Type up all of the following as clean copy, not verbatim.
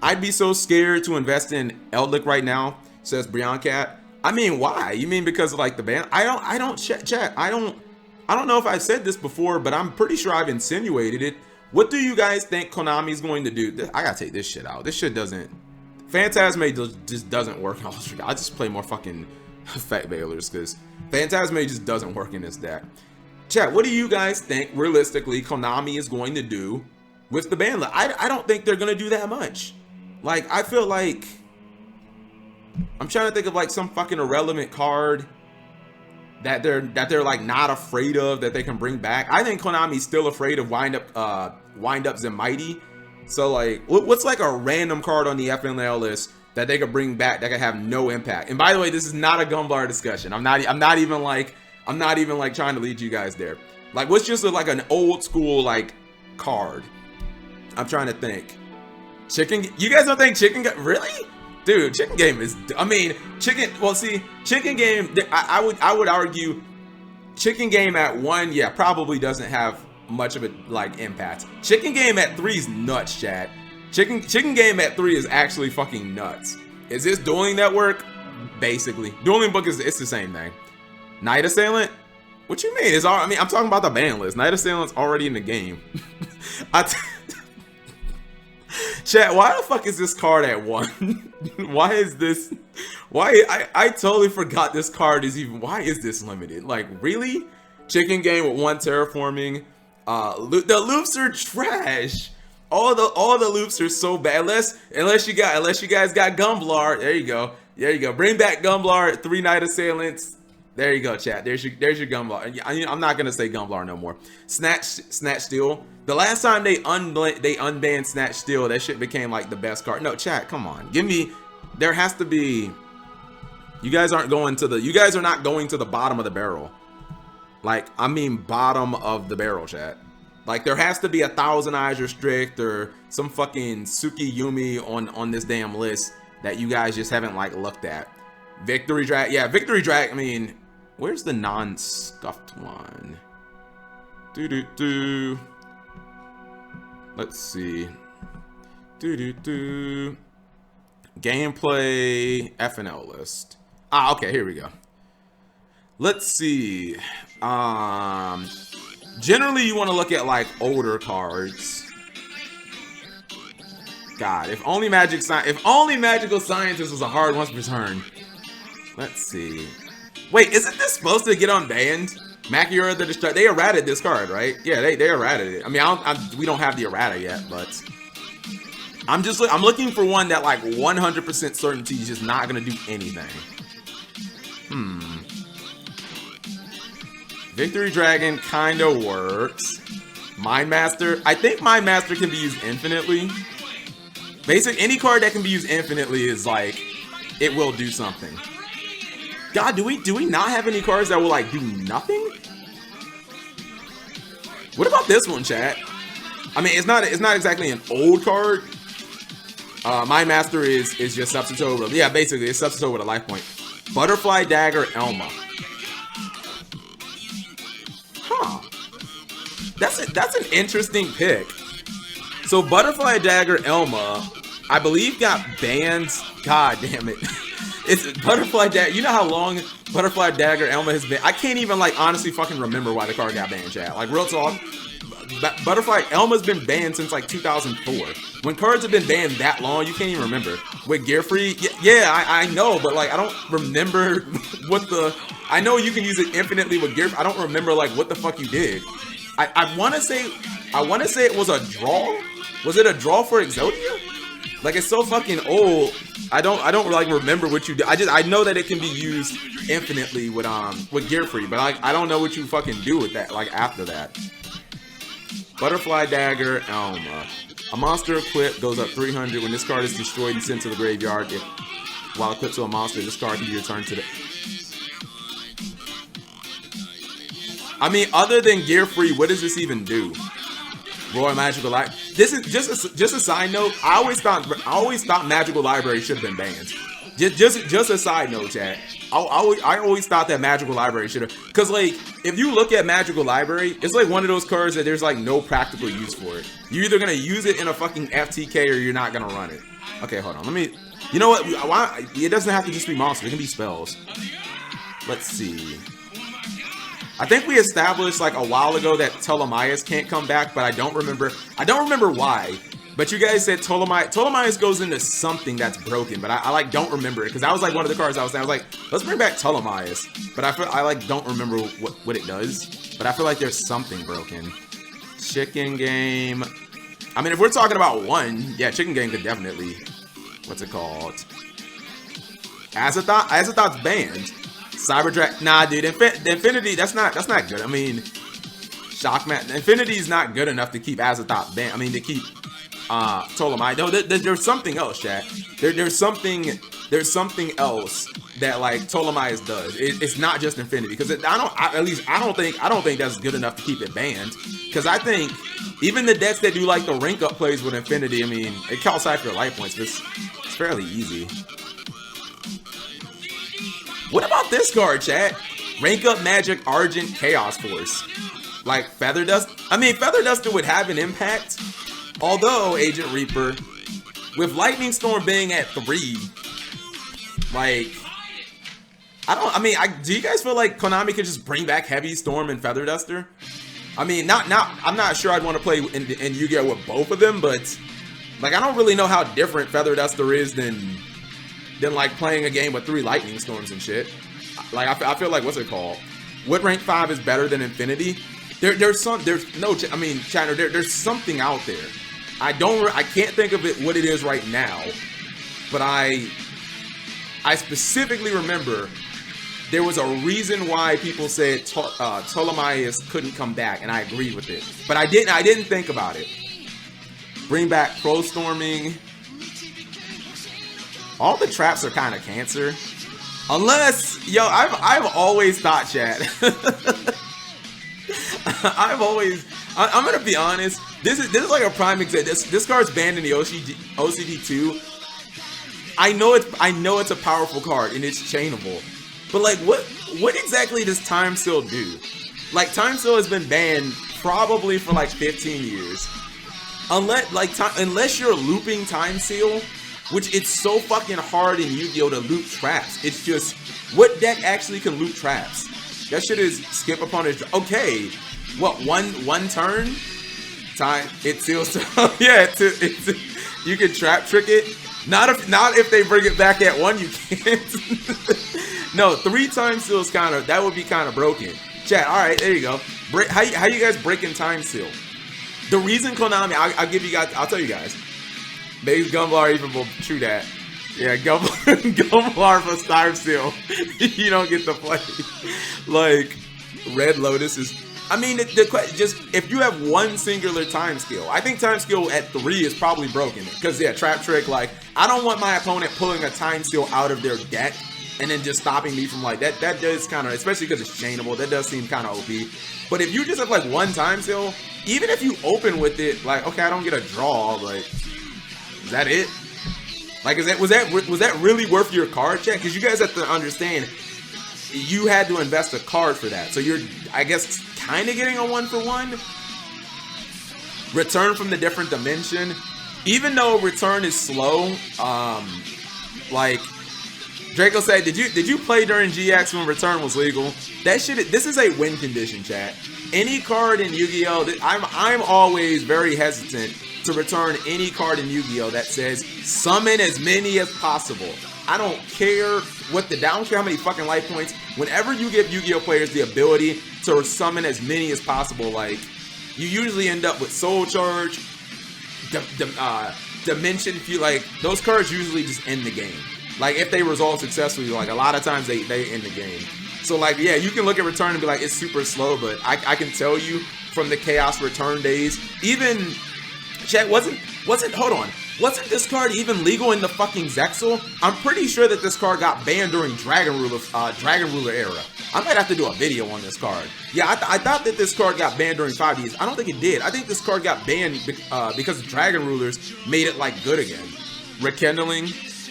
I'd be so scared to invest in Eldlick right now, says Brian Cat. I mean, why? You mean because of like the ban? I don't chat. I don't know if I've said this before, but I'm pretty sure I've insinuated it. What do you guys think Konami's going to do? I gotta take this shit out. This shit doesn't. Phantasme just doesn't work. I just play more fucking effect bailers because Phantasme just doesn't work in this deck. Chat, what do you guys think realistically Konami is going to do with the ban list? I don't think they're gonna do that much. Like, I feel like I'm trying to think of like some fucking irrelevant card that they're like not afraid of that they can bring back. I think Konami's still afraid of wind ups and mighty. So like, what's like a random card on the FNL list that they could bring back that could have no impact? And by the way, this is not a Gumblar discussion. I'm not even like trying to lead you guys there. Like, what's just like an old school like card? I'm trying to think. Chicken. You guys don't think Chicken? Really? Dude, Chicken Game is, I mean, Chicken Game, I would argue Chicken Game at 1, yeah, probably doesn't have much of a, like, impact. Chicken Game at 3 is nuts, chat. Chicken Game at 3 is actually fucking nuts. Is this Dueling Network? Basically. Dueling Book it's the same thing. Night Assailant? What you mean? I'm talking about the ban list. Night Assailant's already in the game. Chat, why the fuck is this card at 1? Why is this? I totally forgot this card is even. Why is this limited? Like, really? Chicken Game with 1 terraforming. The loops are trash. All the loops are so bad. Unless you guys got Gumblar. There you go. Bring back Gumblar. 3 Night Assailants. There you go, chat. There's your Gumblar. I'm not gonna say Gumblar no more. Snatch Steel. The last time they unbanned Snatch Steel, that shit became like the best card. No, chat, come on. Give me. There has to be. You guys are not going to the bottom of the barrel. Like, I mean bottom of the barrel, chat. Like, there has to be 1,000 Eyes Restrict or some fucking Suki Yumi on this damn list that you guys just haven't like looked at. Victory Drag. Yeah, Victory Drag. I mean, where's the non-scuffed one? Let's see. Gameplay FNL list. Okay, here we go. Let's see. Generally you want to look at like older cards. God, if only Magical Scientist was a hard once per turn. Let's see. Wait, isn't this supposed to get unbanned? Machiura the Destruct. They errated this card, right? Yeah, they errated it. I mean, we don't have the errata yet, but I'm looking for one that like 100% certainty is just not gonna do anything. Victory Dragon kind of works. Mind Master. I think Mind Master can be used infinitely. Any card that can be used infinitely is like, it will do something. God, do we not have any cards that will like do nothing? What about this one, chat? I mean, it's not exactly an old card. Mind Master is just Substitute. Yeah, basically it's Substitute with a life point. Butterfly Dagger Elma. Huh. That's an interesting pick. So Butterfly Dagger Elma, I believe, got banned. God damn it. It's Butterfly Dagger. You know how long Butterfly Dagger Elma has been? I can't even like honestly fucking remember why the card got banned, chat. Like, real talk. Butterfly Elma's been banned since like 2004. When cards have been banned that long, you can't even remember. With Gear Free, yeah, I know, but like I don't remember what the. I know you can use it infinitely with Gear. I don't remember like what the fuck you did. I want to say it was a draw. Was it a draw for Exodia? Like, it's so fucking old. I don't like remember what you did. I know that it can be used infinitely with Gear Free, but I don't know what you fucking do with that like after that. Butterfly Dagger Elma. A monster equipped goes up 300 when this card is destroyed and sent to the graveyard. While equipped to a monster, this card can be returned to the. I mean, other than Gear Free, what does this even do? Royal Magical Library. This is just a side note. I always thought Magical Library should have been banned. Just a side note, chat. I always thought that Magical Library should have, because like if you look at Magical Library, it's like one of those cards that there's like no practical use for it. You're either gonna use it in a fucking FTK or you're not gonna run it. Okay, hold on. Let me. You know what? Why? It doesn't have to just be monsters. It can be spells. Let's see. I think we established like a while ago that Ptolemaeus can't come back, but I don't remember why. But you guys said Ptolemaeus goes into something that's broken, but I like don't remember it because that was like one of the cards I was saying. I was like, let's bring back Ptolemaeus, but I like don't remember what it does. But I feel like there's something broken. Chicken game. I mean, if we're talking about one, yeah, chicken game could definitely. What's it called? Azathoth. Azathoth's banned. Cyberdrag. Nah, dude. Infinity. That's not good. I mean, Shockmat. Infinity's not good enough to keep Azathoth banned. I mean, to keep Ptolemy. No, there's something else, chat. There's something else that like Ptolemaeus does. It's not just Infinity, because I don't think that's good enough to keep it banned. Because I think even the decks that do like the rank up plays with Infinity, I mean, it counts out for life points, but it's fairly easy. What about this card, chat? Rank up Magic Argent Chaos Force. Like Feather Dust. I mean, Feather Duster would have an impact. Although, Agent Reaper, with Lightning Storm being at 3, like, do you guys feel like Konami could just bring back Heavy Storm and Feather Duster? I mean, I'm not sure I'd want to play in Yu-Gi-Oh! With both of them, but, like, I don't really know how different Feather Duster is than like playing a game with 3 Lightning Storms and shit. Like, I feel like, what's it called? What rank 5 is better than Infinity? There's China, there's something out there. I can't think of what it is right now, but I specifically remember there was a reason why people said Ptolemaeus couldn't come back, and I agreed with it. But I didn't think about it. Bring back Pro Storming. All the traps are kind of cancer. Unless, yo, I've always thought, chat. I'm gonna be honest. This is like a prime example. This card's banned in the OCD 2. I know it's a powerful card and it's chainable, but like what exactly does Time Seal do? Like Time Seal has been banned probably for like 15 years. Unless you're looping Time Seal, which it's so fucking hard in Yu-Gi-Oh! To loop traps. It's just, what deck actually can loop traps? That shit is skip upon it. Okay, what, one turn? Time it seals. Yeah, you can trap trick it. Not if they bring it back at 1, you can't. No, 3 Time Seals that would be kind of broken. Chat, all right, there you go. How you guys breaking Time Seal? The reason Konami, I'll tell you guys. Maybe Gumblar even will true that. Yeah, Gumblar for Time Seal. You don't get to play. Like, Red Lotus is. I mean, just if you have one singular time skill, I think time skill at 3 is probably broken. Because yeah, trap trick. Like, I don't want my opponent pulling a time skill out of their deck and then just stopping me from like that. That does kind of, especially because it's chainable. That does seem kind of OP. But if you just have like one time skill, even if you open with it, like okay, I don't get a draw. Like, is that it? Like, was that really worth your card check? Because you guys have to understand, you had to invest a card for that. So you're, I guess, kind of getting a 1-for-1. Return from the different dimension. Even though return is slow, like Draco said, did you play during GX when return was legal? This is a win condition, chat. Any card in Yu-Gi-Oh! I'm always very hesitant to return any card in Yu-Gi-Oh! That says summon as many as possible. I don't care I don't care how many fucking life points. Whenever you give Yu-Gi-Oh! Players the ability to summon as many as possible, like, you usually end up with Soul Charge, Dimension, like, those cards usually just end the game. Like, if they resolve successfully, like, a lot of times they end the game. So, like, yeah, you can look at return and be like, it's super slow, but I can tell you from the Chaos Return days, even, chat, hold on. Wasn't this card even legal in the fucking Zexal? I'm pretty sure that this card got banned during Dragon Ruler era. I might have to do a video on this card. Yeah, I thought that this card got banned during 5Ds. I don't think it did. I think this card got banned because Dragon Rulers made it like good again. Rekindling.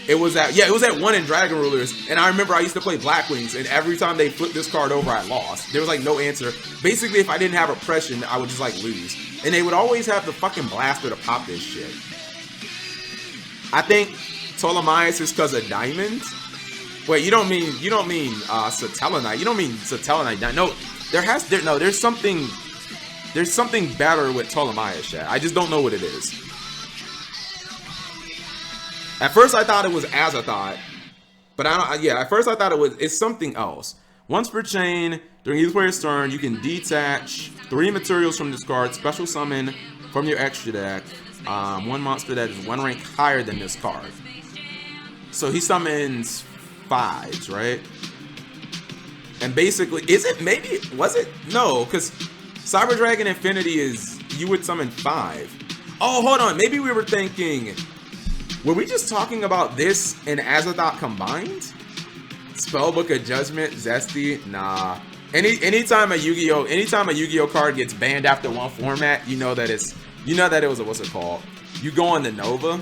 It was at one in Dragon Rulers, and I remember I used to play Blackwings, and every time they flipped this card over, I lost. There was like no answer. Basically, if I didn't have oppression, I would just like lose. And they would always have the fucking blaster to pop this shit. I think Ptolemaeus is because of diamonds. Wait, you don't mean Satellanite. You don't mean Satellanite. No, there's something better with Ptolemaeus, chat. I just don't know what it is. At first I thought it was Azathoth, but at first I thought it's something else. Once per chain, during each player's turn, you can detach 3 materials from this card, special summon from your extra deck, one monster that is 1 rank higher than this card. So he summons 5s, right? And basically, no, because Cyber Dragon Infinity is, you would summon 5. Oh, hold on, maybe we were thinking, were we just talking about this and Azathoth combined? Spellbook of Judgment, Zesty, nah. Anytime a Yu-Gi-Oh card gets banned after one format, you know that it was a, what's it called? You go on the Nova.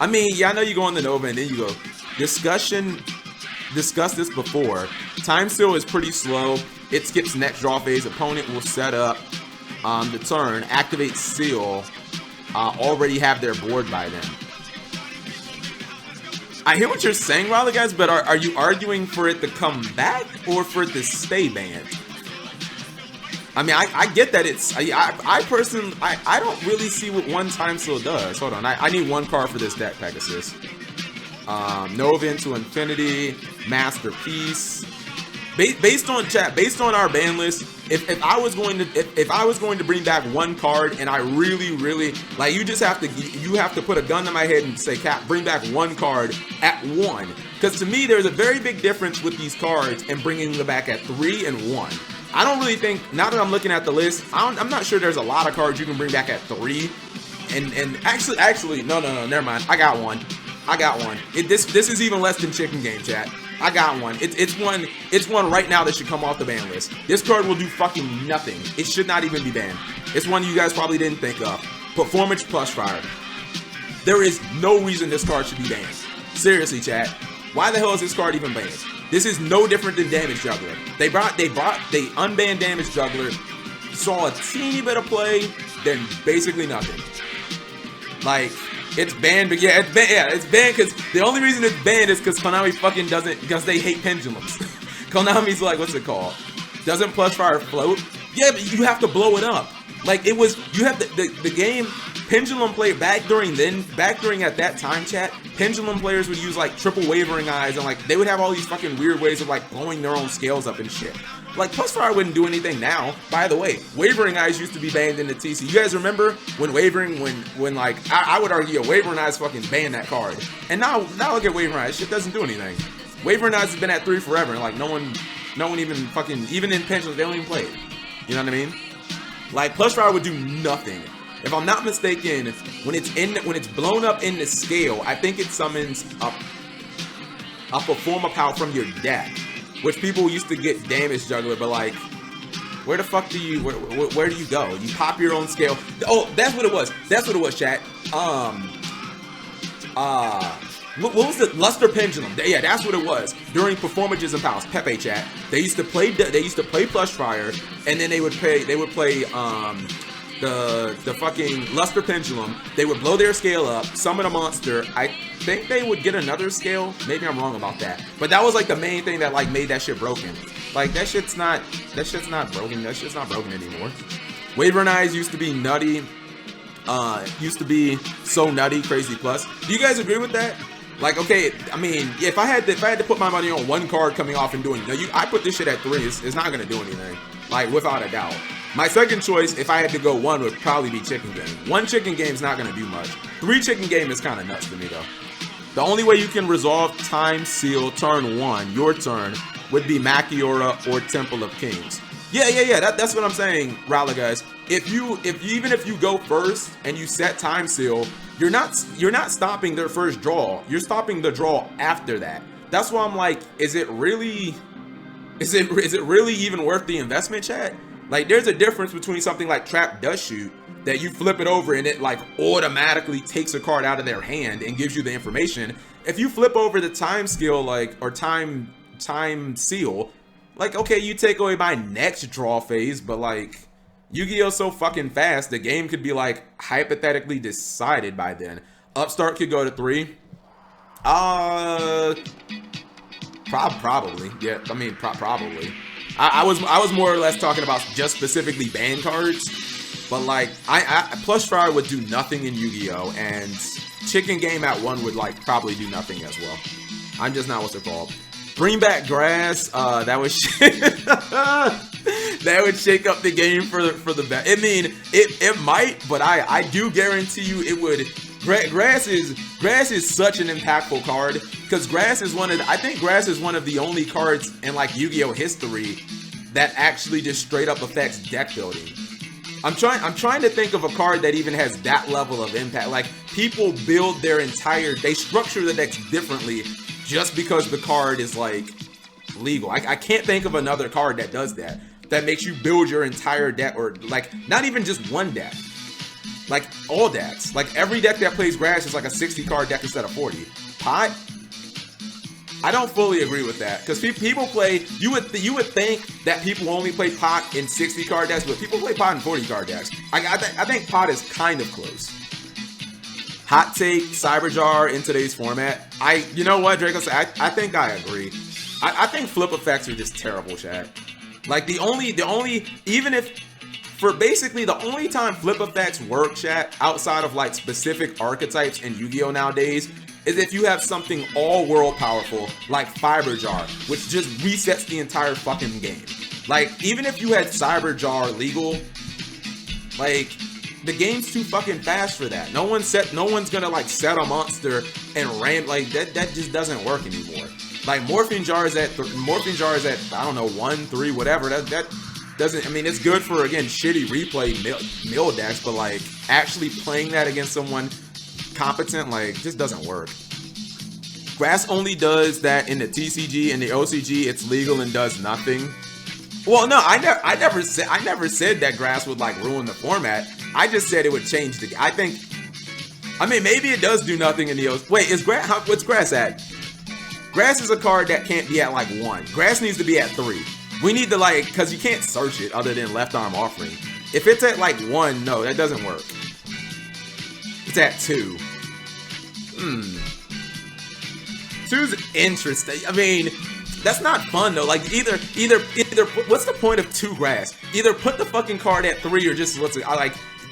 I mean, yeah, I know you go on the Nova and then you go discussed this before. Time Seal is pretty slow. It skips next draw phase. Opponent will set up the turn, activate Seal, already have their board by then. I hear what you're saying, Riley, guys, but are you arguing for it to come back or for it to stay banned? I mean, I get that it's... I personally... I don't really see what one Time Seal does. Hold on. I need 1 card for this deck, Pegasus. Nova into Infinity. Masterpiece. Based on our ban list, if I was going to bring back 1 card and I really like, you have to put a gun to my head and say, Cap, bring back 1 card at 1, because to me there's a very big difference with these cards and bringing them back at 3 and 1. I don't really think, now that I'm looking at the list, I'm not sure there's a lot of cards you can bring back at 3. And actually no, never mind. I got one. This is even less than Chicken Game, chat. I got one. It's one right now that should come off the ban list. This card will do fucking nothing. It should not even be banned. It's one you guys probably didn't think of. Performance Plus Fire. There is no reason this card should be banned. Seriously, chat. Why the hell is this card even banned? This is no different than Damage Juggler. They unbanned Damage Juggler, saw a teeny bit of play, then basically nothing. Like, it's banned, but yeah, it's banned because the only reason it's banned is because Konami fucking doesn't, because they hate pendulums. Konami's like, what's it called? Doesn't Plus Fire float? Yeah, but you have to blow it up. Like, it was, you have the game, Pendulum play back during at that time, chat, Pendulum players would use like triple Wavering Eyes, and like they would have all these fucking weird ways of like blowing their own scales up and shit. Like, Plus Fire wouldn't do anything now. By the way, Wavering Eyes used to be banned in the TC. You guys remember when when like, I would argue a Wavering Eyes fucking banned that card. And now look at Wavering Eyes, shit doesn't do anything. Wavering Eyes has been at 3 forever, and like no one even fucking, even in Pendulum, they don't even play it. You know what I mean? Like, Plus Fire would do nothing. If I'm not mistaken, when it's blown up in the scale, I think it summons a Perform a Power from your deck, which people used to get Damage Juggler, but like, where the fuck do you, where do you go? You pop your own scale. Oh, that's what it was. That's what it was, chat. What was the Luster Pendulum? Yeah, that's what it was. During Performages and Powers, Pepe, chat. They used to play Plush Fire, and then they would play the fucking Luster Pendulum. They would blow their scale up, summon a monster. I think they would get another scale. Maybe I'm wrong about that. But that was like the main thing that like made that shit broken. Like, that shit's not broken. That shit's not broken anymore. Wavering Eyes used to be nutty. Used to be so nutty, crazy plus. Do you guys agree with that? Like, okay, I mean, if I had to put my money on 1 card coming off and doing, I put this shit at 3. It's not gonna do anything, like, without a doubt. My second choice, if I had to go 1, would probably be Chicken Game. 1 Chicken Game's not gonna do much. 3 Chicken Game is kind of nuts to me though. The only way you can resolve Time Seal turn 1, your turn, would be Machiora or Temple of Kings. Yeah. That's what I'm saying, Rala guys. Even if you go first and you set Time Seal, you're not stopping their first draw. You're stopping the draw after that. That's why I'm like, is it really even worth the investment, chat? Like, there's a difference between something like Trap Does Shoot that you flip it over and it like automatically takes a card out of their hand and gives you the information. If you flip over the time skill, like, or time seal, like, okay, you take away my next draw phase, but like, Yu-Gi-Oh's so fucking fast, the game could be like hypothetically decided by then. Upstart could go to 3. Probably. Yeah, I mean, probably. I was more or less talking about just specifically ban cards, but like, Plush Fire would do nothing in Yu-Gi-Oh, and Chicken Game at 1 would like probably do nothing as well. I'm just not what's it called. Bring back grass. That would that would shake up the game for the best. I mean, it might, but I do guarantee you it would. Grass is such an impactful card, because I think grass is one of the only cards in like Yu-Gi-Oh history that actually just straight up affects deck building. I'm trying to think of a card that even has that level of impact. Like, people build they structure the decks differently just because the card is like legal. I can't think of another card that does that makes you build your entire deck, or like not even just one deck, like all decks. Like, every deck that plays grass is like a 60 card deck instead of 40. Pot? I don't fully agree with that, because people play, you would think that people only play pot in 60 card decks, but people play pot in 40 card decks. I think pot is kind of close. Hot take, Cyberjar in today's format. You know what, Draco? I think I agree. I think flip effects are just terrible, chat. Like, even if, for basically the only time flip effects work, chat, outside of like specific archetypes in Yu-Gi-Oh nowadays, is if you have something all world powerful like Cyberjar, which just resets the entire fucking game. Like, even if you had Cyberjar legal, like, the game's too fucking fast for that. No one's gonna like set a monster and ram, like, that just doesn't work anymore. Like, Morphing Jar is at I don't know, 1, 3, whatever. That doesn't, I mean, it's good for, again, shitty replay mill decks, but like, actually playing that against someone competent, like, just doesn't work. Grass only does that in the TCG, and the OCG it's legal and does nothing. Well, no, I never said that grass would like ruin the format. I just said it would change the. I mean, maybe it does do nothing in the OCG. Wait, what's grass at? Grass is a card that can't be at like 1. Grass needs to be at 3. We need to, like, because you can't search it other than Left Arm Offering. If it's at like 1, no, that doesn't work. It's at 2. 2's interesting. I mean, that's not fun though. Like, either what's the point of 2 grass? Either put the fucking card at 3, or just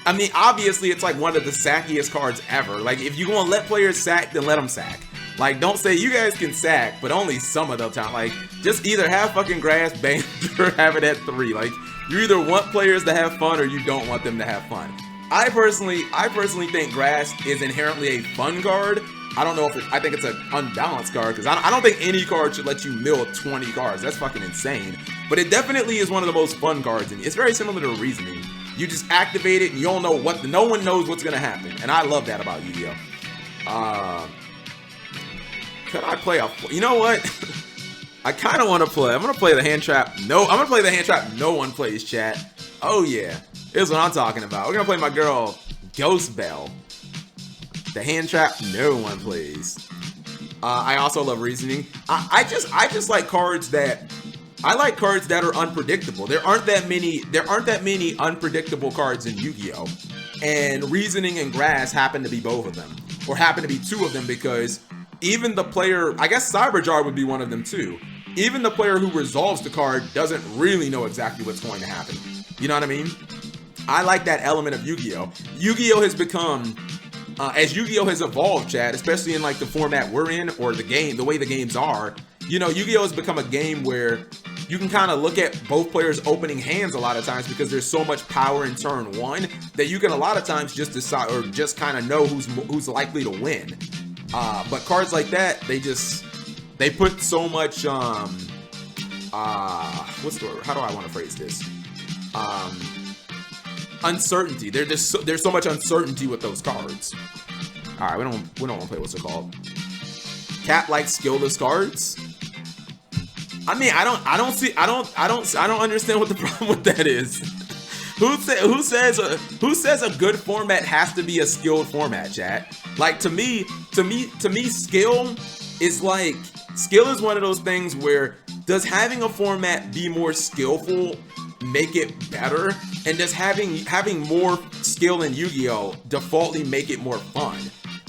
I mean, obviously it's like one of the sackiest cards ever. Like, if you want to let players sack, then let them sack. Like, don't say you guys can sack, but only some of the time. Like, just either have fucking grass banned or have it at 3. Like, you either want players to have fun or you don't want them to have fun. I personally think grass is inherently a fun card. I don't know if I think it's an unbalanced card, because I don't think any card should let you mill 20 cards. That's fucking insane. But it definitely is one of the most fun cards, and it's very similar to Reasoning. You just activate it and you don't know no one knows what's gonna happen, and I love that about Yu-Gi-Oh. Could I play you know what? I kind of want to play. I'm gonna play the hand trap. I'm gonna play the hand trap no one plays, chat. Oh yeah, here's what I'm talking about. We're gonna play my girl Ghost Bell. The hand trap no one plays. I also love Reasoning. I just like cards that. I like cards that are unpredictable. There aren't that many unpredictable cards in Yu-Gi-Oh! And Reasoning and Grass happen to be both of them, or happen to be 2 of them, because even the player, I guess Cyberjar would be one of them too. Even the player who resolves the card doesn't really know exactly what's going to happen. You know what I mean? I like that element of Yu-Gi-Oh! Yu-Gi-Oh! Has become, as Yu-Gi-Oh! Has evolved, Chad, especially in like the format we're in, or the way the games are, you know, Yu-Gi-Oh! Has become a game where you can kind of look at both players' opening hands a lot of times, because there's so much power in turn 1 that you can a lot of times just decide, or just kind of know who's likely to win. But cards like that, they put so much how do I want to phrase this? Uncertainty. There's so much uncertainty with those cards. All right, we don't want to play what's it called? Cat likes skillless cards. I mean, I don't understand what the problem with that is. Who says a good format has to be a skilled format, chat? Like to me, skill is like skill is one of those things where does having a format be more skillful make it better, and does having more skill in Yu-Gi-Oh defaultly make it more fun?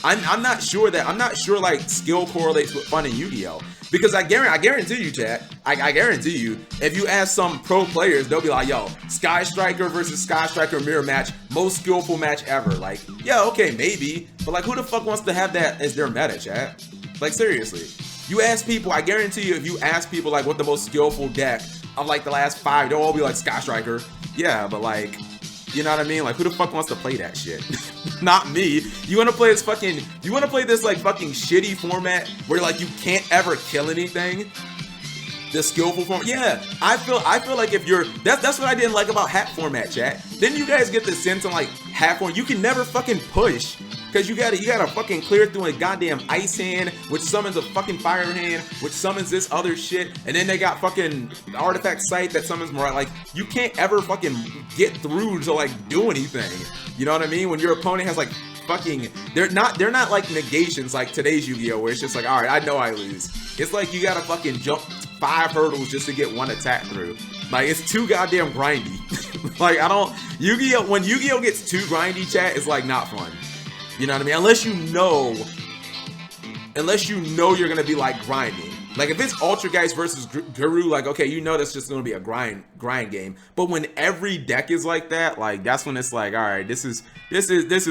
I'm not sure like skill correlates with fun in Yu-Gi-Oh, because I guarantee you, chat, I guarantee you, if you ask some pro players, they'll be like, yo, Sky Striker versus Sky Striker mirror match, most skillful match ever. Like, yeah, okay, maybe, but like, who the fuck wants to have that as their meta, chat? Like, seriously, you ask people, I guarantee you, if you ask people like what the most skillful deck of like the last 5, they'll all be like Sky Striker. Yeah, but like, you know what I mean? Like, who the fuck wants to play that shit? Not me. You wanna play this like fucking shitty format where like you can't ever kill anything? The skillful form? Yeah, I feel like if you're that's what I didn't like about hat format, chat. Then you guys get the sense on like hat form, you can never fucking push. Cause you gotta fucking clear through a goddamn ice hand, which summons a fucking fire hand, which summons this other shit, and then they got fucking artifact sight that summons more. Like, you can't ever fucking get through to like do anything. You know what I mean? When your opponent has like fucking, they're not like negations like today's Yu-Gi-Oh, where it's just like, all right, I know I lose. It's like you gotta fucking jump 5 hurdles just to get 1 attack through. Like, it's too goddamn grindy. Like, Yu-Gi-Oh, when Yu-Gi-Oh gets too grindy, chat, it's like not fun. You know what I mean? Unless you know you're gonna be like grinding. Like if it's Ultra Geist versus Guru, like okay, you know that's just gonna be a grind game. But when every deck is like that, like that's when it's like, all right, this is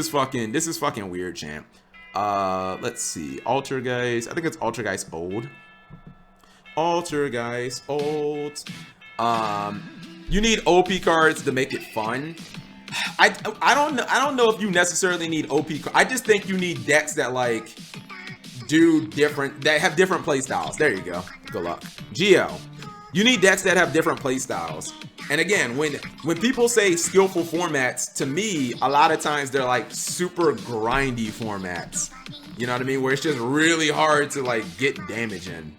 fucking weird, champ. Let's see, Ultra Geist. I think it's Ultra Geist old. Ultra Geist old. You need OP cards to make it fun. I don't know if you necessarily need OP. I just think you need decks that like that have different play styles. There you go. Good luck. Geo. You need decks that have different play styles. And again, when people say skillful formats, to me, a lot of times they're like super grindy formats. You know what I mean? Where it's just really hard to like get damage in.